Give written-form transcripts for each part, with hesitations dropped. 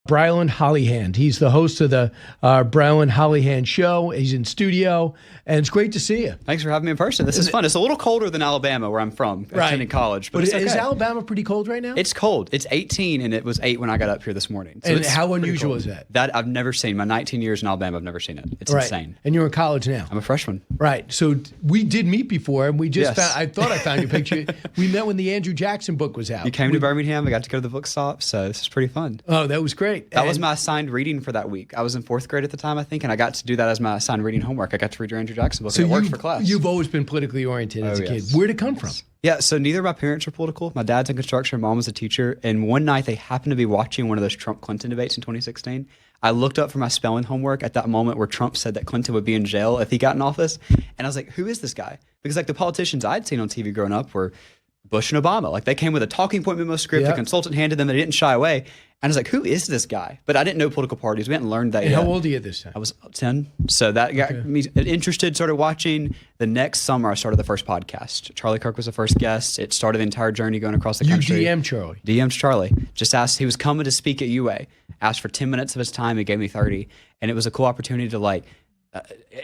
Brilyn Hollyhand. He's the host of the Brilyn Hollyhand Show. He's in studio, and it's great to see you. Thanks for having me in person. This is fun. It's a little colder than Alabama, where I'm from, attending college. But it's okay. Is Alabama pretty cold right now? It's cold. It's 18, and it was 8 when I got up here this morning. So and how unusual is that? That I've never seen. My 19 years in Alabama, I've never seen it. It's insane. And you're in college now. I'm a freshman. Right. So we did meet before, and we just found, I thought I found your picture. We met when the Andrew Jackson book was out. You came to Birmingham. I got to go to the book stop, so this is pretty fun. Oh, that was great. That was my assigned reading for that week. I was in 4th grade at the time, I think, and I got to do that as my assigned reading homework. I got to read your Andrew Jackson book, and it worked for class. You've always been politically oriented as a kid. Where'd it come from? Yeah, so neither of my parents are political. My dad's in construction, mom was a teacher, and one night they happened to be watching one of those Trump-Clinton debates in 2016. I looked up for my spelling homework at that moment where Trump said that Clinton would be in jail if he got in office, and I was like, who is this guy? Because like the politicians I'd seen on TV growing up were Bush and Obama. Like they came with a talking point memo script, a consultant handed them, and they didn't shy away. And I was like, who is this guy? But I didn't know political parties. We hadn't learned that yet. How old are you at this time? I was 10. So that got me interested, started watching. The next summer, I started the first podcast. Charlie Kirk was the first guest. It started the entire journey going across the country. You DM'd Charlie? DM'd Charlie. Just asked, he was coming to speak at UA. Asked for 10 minutes of his time. He gave me 30. And it was a cool opportunity to like,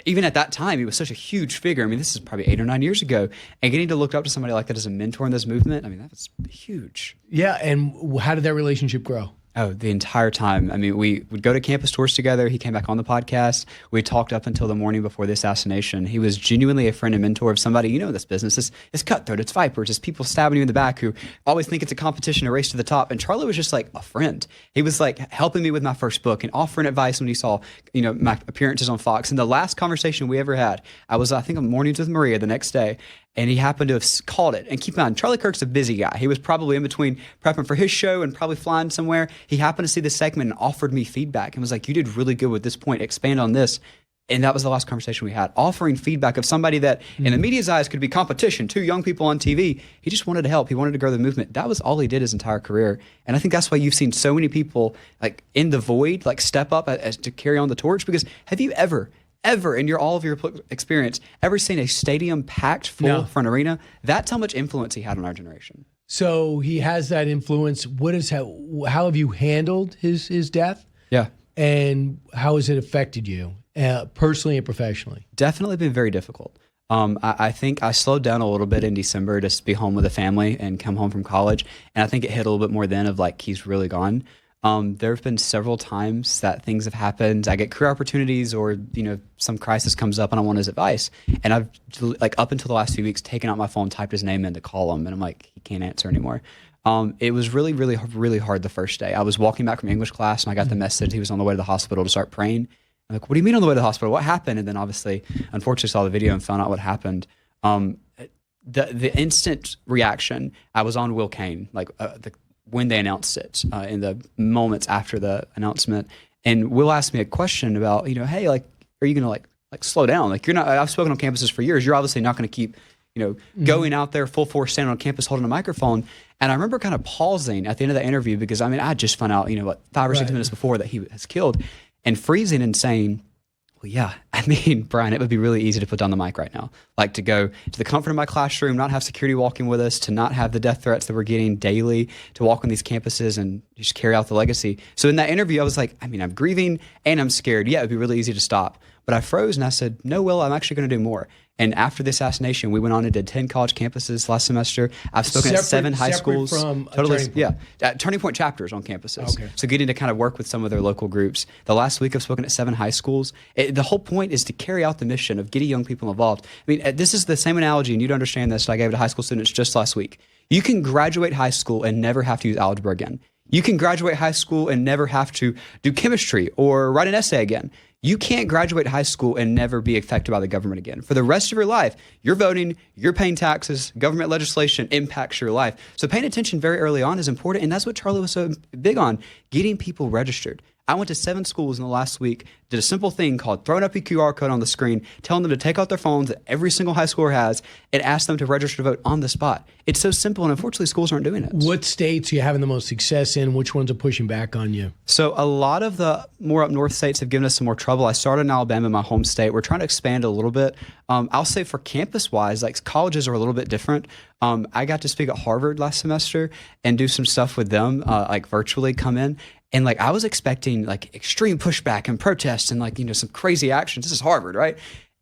even at that time, he was such a huge figure. I mean, this is probably 8 or 9 years ago. And getting to look up to somebody like that as a mentor in this movement, I mean, that was huge. Yeah, and how did that relationship grow? Oh, the entire time. I mean, we would go to campus tours together. He came back on the podcast. We talked up until the morning before the assassination. He was genuinely a friend and mentor of somebody, you know, this business. It's cutthroat, it's vipers, it's people stabbing you in the back who always think it's a competition, a race to the top. And Charlie was just like a friend. He was like helping me with my first book and offering advice when he saw, you know, my appearances on Fox. And the last conversation we ever had, I think on Mornings with Maria the next day, and he happened to have called it. And keep in mind, Charlie Kirk's a busy guy. He was probably in between prepping for his show and probably flying somewhere. He happened to see this segment and offered me feedback and was like, you did really good with this point. Expand on this. And that was the last conversation we had. Offering feedback of somebody that in the media's eyes could be competition, 2 young people on TV. He just wanted to help. He wanted to grow the movement. That was all he did his entire career. And I think that's why you've seen so many people like in the void, like step up as to carry on the torch. Because have you ever in all of your experience, ever seen a stadium packed full for an arena? That's how much influence he had on our generation. So he has that influence. How have you handled his death? Yeah. And how has it affected you personally and professionally? Definitely been very difficult. I think I slowed down a little bit in December to be home with the family and come home from college. And I think it hit a little bit more then of like, he's really gone. There have been several times that things have happened. I get career opportunities or, you know, some crisis comes up and I want his advice. And I've, like, up until the last few weeks, taken out my phone, typed his name in to call him. And I'm like, he can't answer anymore. It was really, really, really hard the first day. I was walking back from English class and I got the message he was on the way to the hospital to start praying. I'm like, what do you mean on the way to the hospital? What happened? And then obviously, unfortunately, saw the video and found out what happened. The instant reaction, I was on Will Kane, like when they announced it, in the moments after the announcement. And Will asked me a question about, you know, hey, like, are you going to like slow down? Like, you're not, I've spoken on campuses for years. You're obviously not going to keep, you know, going out there full force, standing on campus, holding a microphone. And I remember kind of pausing at the end of the interview because, I mean, I just found out, you know, 5 or 6 minutes before that he was killed, and freezing and saying, well, yeah, I mean, Brian, it would be really easy to put down the mic right now. Like to go to the comfort of my classroom, not have security walking with us, to not have the death threats that we're getting daily, to walk on these campuses and just carry out the legacy. So in that interview, I was like, I mean, I'm grieving and I'm scared. Yeah, it'd be really easy to stop. But I froze and I said, no, Will, I'm actually going to do more. And after the assassination, we went on and did 10 college campuses last semester. I've spoken at 7 high schools. From totally, Turning Point chapters on campuses. Okay. So getting to kind of work with some of their local groups. The last week I've spoken at 7 high schools. The whole point is to carry out the mission of getting young people involved. I mean, this is the same analogy, and you'd understand this, that I gave to high school students just last week. You can graduate high school and never have to use algebra again. You can graduate high school and never have to do chemistry or write an essay again. You can't graduate high school and never be affected by the government again. For the rest of your life, you're voting, you're paying taxes, government legislation impacts your life. So paying attention very early on is important, and that's what Charlie was so big on, getting people registered. I went to 7 schools in the last week, did a simple thing called throwing up a QR code on the screen, telling them to take out their phones that every single high schooler has, and ask them to register to vote on the spot. It's so simple, and unfortunately, schools aren't doing it. What states are you having the most success in? Which ones are pushing back on you? So a lot of the more up north states have given us some more trouble. I started in Alabama, my home state. We're trying to expand a little bit. I'll say for campus-wise, like colleges are a little bit different. I got to speak at Harvard last semester and do some stuff with them, like virtually come in. And like I was expecting like extreme pushback and protests and like, some crazy actions. This is Harvard, right?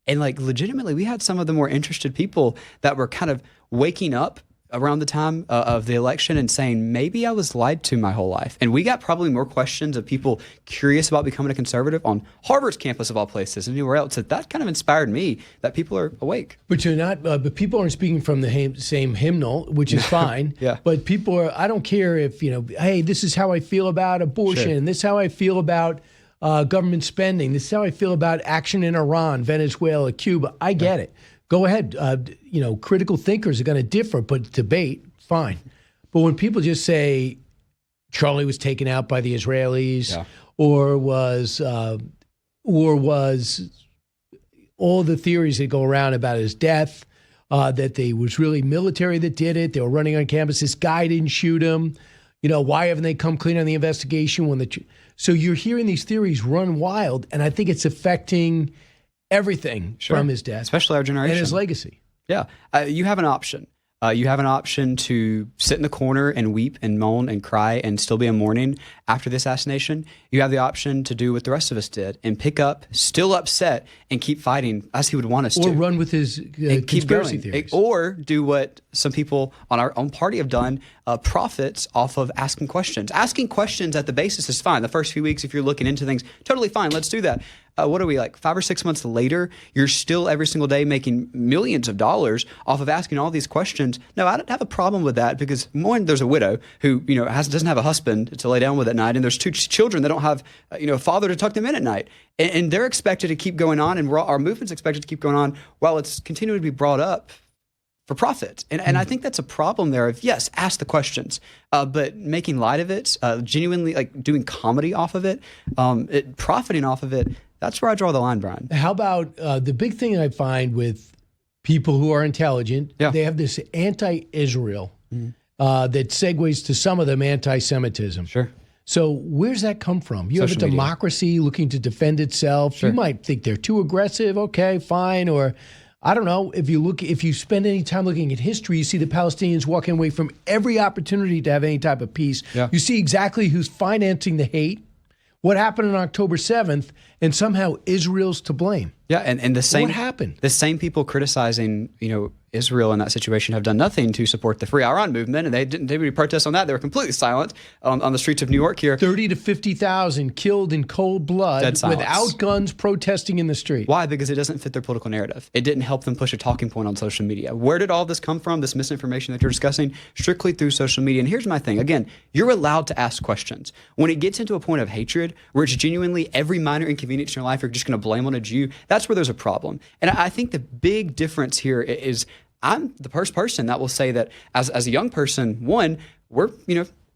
And like legitimately, we had some of the more interested people that were kind of waking up around the time of the election and saying, maybe I was lied to my whole life. And we got probably more questions of people curious about becoming a conservative on Harvard's campus of all places and anywhere else. That kind of inspired me that people are awake. But you're not, but people aren't speaking from the same hymnal, which is fine. Yeah. But people are, I don't care if, hey, this is how I feel about abortion. Sure. This is how I feel about government spending. This is how I feel about action in Iran, Venezuela, Cuba. I get it. Go ahead. Critical thinkers are going to differ, but debate, fine. But when people just say Charlie was taken out by the Israelis, or was all the theories that go around about his death, that they was really military that did it, they were running on campus, this guy didn't shoot him, why haven't they come clean on the investigation? So you're hearing these theories run wild, and I think it's affecting everything from his death, especially our generation and his legacy. Yeah, you have an option. You have an option to sit in the corner and weep and moan and cry and still be in mourning after the assassination. You have the option to do what the rest of us did and pick up, still upset, and keep fighting as he would want us to. Or run with his conspiracy theories. Or do what some people on our own party have done, profits off of asking questions. Asking questions at the basis is fine. The first few weeks, if you're looking into things, totally fine. Let's do that. What are we, like 5 or 6 months later, you're still every single day making millions of dollars off of asking all these questions. No, I don't have a problem with that because one, there's a widow who, doesn't have a husband to lay down with at night. And there's 2 children that don't have, a father to tuck them in at night. And they're expected to keep going on, and our movement's expected to keep going on while it's continuing to be brought up for profit. And I think that's a problem there of, yes, ask the questions, but making light of it, genuinely like doing comedy off of it, profiting off of it, that's where I draw the line, Brian. How about the big thing I find with people who are intelligent, they have this anti-Israel that segues to some of them anti-Semitism. Sure. So where's that come from? You have a democracy looking to defend itself. Sure. You might think they're too aggressive. Okay, fine. Or I don't know. If you spend any time looking at history, you see the Palestinians walking away from every opportunity to have any type of peace. Yeah. You see exactly who's financing the hate, what happened on October 7th, and somehow Israel's to blame. Yeah, and the same. What happened? The same people criticizing, Israel in that situation have done nothing to support the Free Iran movement, and they didn't do any protests on that. They were completely silent on the streets of New York here. 30 to 50,000 killed in cold blood without guns protesting in the street. Why? Because it doesn't fit their political narrative. It didn't help them push a talking point on social media. Where did all this come from, this misinformation that you're discussing? Strictly through social media. And here's my thing. Again, you're allowed to ask questions. When it gets into a point of hatred, where it's genuinely every minor inconvenience in your life you're just going to blame on a Jew, that's where there's a problem. And I think the big difference here is I'm the first person that will say that as a young person, one, we're,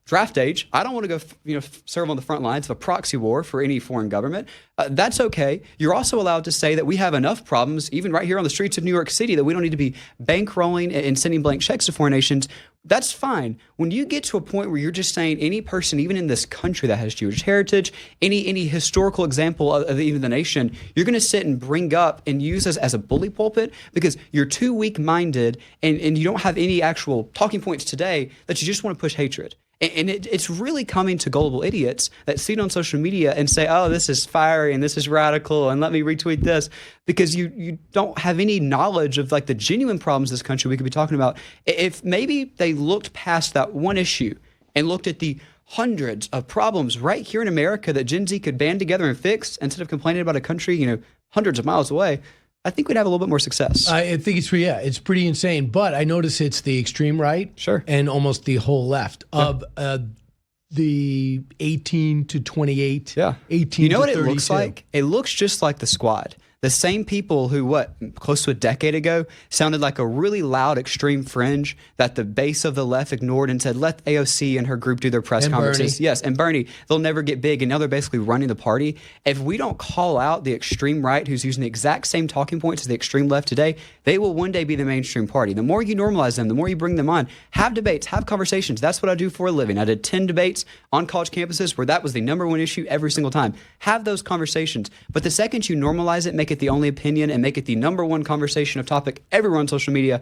draft age. I don't want to go, serve on the front lines of a proxy war for any foreign government. That's okay. You're also allowed to say that we have enough problems, even right here on the streets of New York City, that we don't need to be bankrolling and sending blank checks to foreign nations. That's fine. When you get to a point where you're just saying any person, even in this country that has Jewish heritage, any historical example of even the nation, you're going to sit and bring up and use as a bully pulpit because you're too weak-minded and you don't have any actual talking points today that you just want to push hatred. And it's really coming to gullible idiots that see it on social media and say, oh, this is fiery and this is radical and let me retweet this, because you don't have any knowledge of like the genuine problems of this country we could be talking about. If maybe they looked past that one issue and looked at the hundreds of problems right here in America that Gen Z could band together and fix instead of complaining about a country, hundreds of miles away, I think we'd have a little bit more success. I think it's pretty insane. But I notice it's the extreme right, and almost the whole left of the 18 to 28, 18 to 32. You know what it looks like? It looks just like the Squad. The same people who, close to a decade ago, sounded like a really loud extreme fringe that the base of the left ignored and said, let AOC and her group do their press conferences. Bernie. Yes, and Bernie, they'll never get big. And now they're basically running the party. If we don't call out the extreme right who's using the exact same talking points as the extreme left today, they will one day be the mainstream party. The more you normalize them, the more you bring them on, have debates, have conversations. That's what I do for a living. I did 10 debates on college campuses where that was the number one issue every single time. Have those conversations. But the second you normalize it, make it the only opinion and make it the number one conversation of topic everywhere on social media,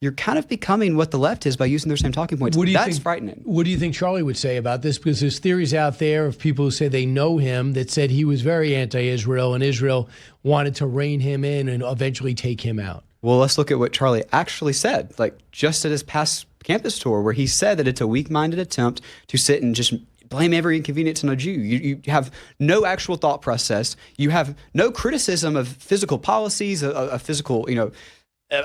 you're kind of becoming what the left is by using their same talking points. That's frightening. What do you think Charlie would say about this? Because there's theories out there of people who say they know him that said he was very anti-Israel and Israel wanted to rein him in and eventually take him out. Well, let's look at what Charlie actually said, like just at his past campus tour, where he said that it's a weak-minded attempt to sit and just blame every inconvenience on a Jew. You have no actual thought process. You have no criticism of physical policies, of physical,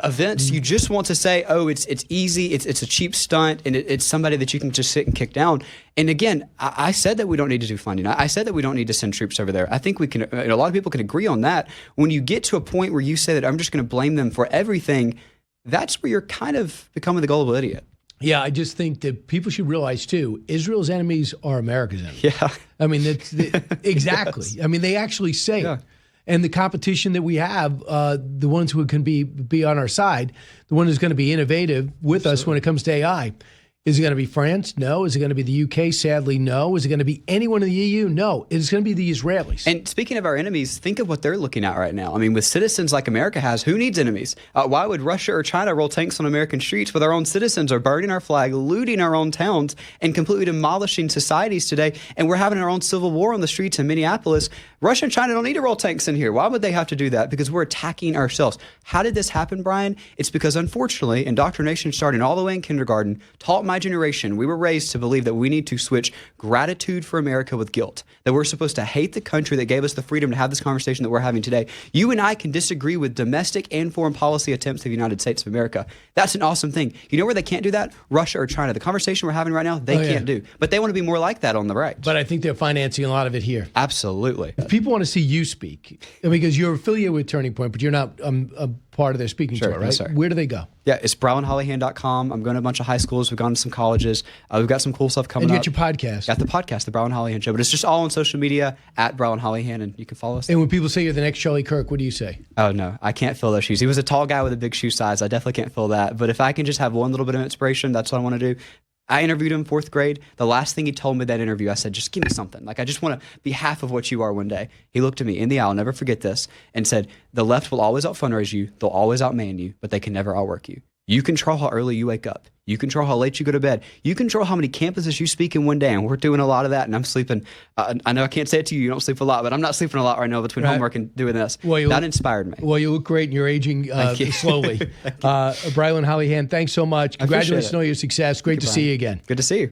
events. You just want to say, oh, it's easy, it's a cheap stunt, and it's somebody that you can just sit and kick down. And again, I said that we don't need to do funding. I said that we don't need to send troops over there. I think we can. A lot of people can agree on that. When you get to a point where you say that I'm just going to blame them for everything, that's where you're kind of becoming the gullible idiot. Yeah, I just think that people should realize, too, Israel's enemies are America's enemies. Yeah. I mean, exactly. Yes. I mean, they actually say it. And the competition that we have, the ones who can be on our side, the one who's going to be innovative with us when it comes to AI, is it going to be France? No. Is it going to be the UK? Sadly, no. Is it going to be anyone in the EU? No. It's going to be the Israelis. And speaking of our enemies, think of what they're looking at right now. I mean, with citizens like America has, who needs enemies? Why would Russia or China roll tanks on American streets where our own citizens are burning our flag, looting our own towns, and completely demolishing societies today? And we're having our own civil war on the streets in Minneapolis. Russia and China don't need to roll tanks in here. Why would they have to do that? Because we're attacking ourselves. How did this happen, Brian? It's because, unfortunately, indoctrination starting all the way in kindergarten taught my generation, we were raised to believe that we need to switch gratitude for America with guilt, that we're supposed to hate the country that gave us the freedom to have this conversation that we're having today. You and I can disagree with domestic and foreign policy attempts of the United States of America. That's an awesome thing. You know where they can't do that? Russia or China. The conversation we're having right now, they can't do. But they want to be more like that on the right. But I think they're financing a lot of it here. Absolutely. If people want to see you speak, because you're affiliated with Turning Point, but you're not a part of their speaking tour, right? Yes, sir. Where do they go? Yeah, it's BrilynHollyhand.com. I'm going to a bunch of high schools. We've gone to some colleges. We've got some cool stuff coming up. And you got your podcast. Got the podcast, The Brilyn Hollyhand Show. But it's just all on social media, at Brilyn Hollyhand, and you can follow us. And when people say you're the next Charlie Kirk, what do you say? Oh, no. I can't fill those shoes. He was a tall guy with a big shoe size. I definitely can't fill that. But if I can just have one little bit of inspiration, that's what I want to do. I interviewed him 4th grade. The last thing he told me that interview, I said, just give me something. Like, I just want to be half of what you are one day. He looked at me in the eye, I'll never forget this, and said, the left will always out-fundraise you. They'll always outman you, but they can never outwork you. You control how early you wake up. You control how late you go to bed. You control how many campuses you speak in one day, and we're doing a lot of that, and I'm sleeping. I know I can't say it to you, you don't sleep a lot, but I'm not sleeping a lot right now between homework and doing this. Well, that inspired me. Well, you look great, and you're aging slowly. Brilyn Hollyhand, thanks so much. Congratulations on all your success. Great to see you again. Good to see you.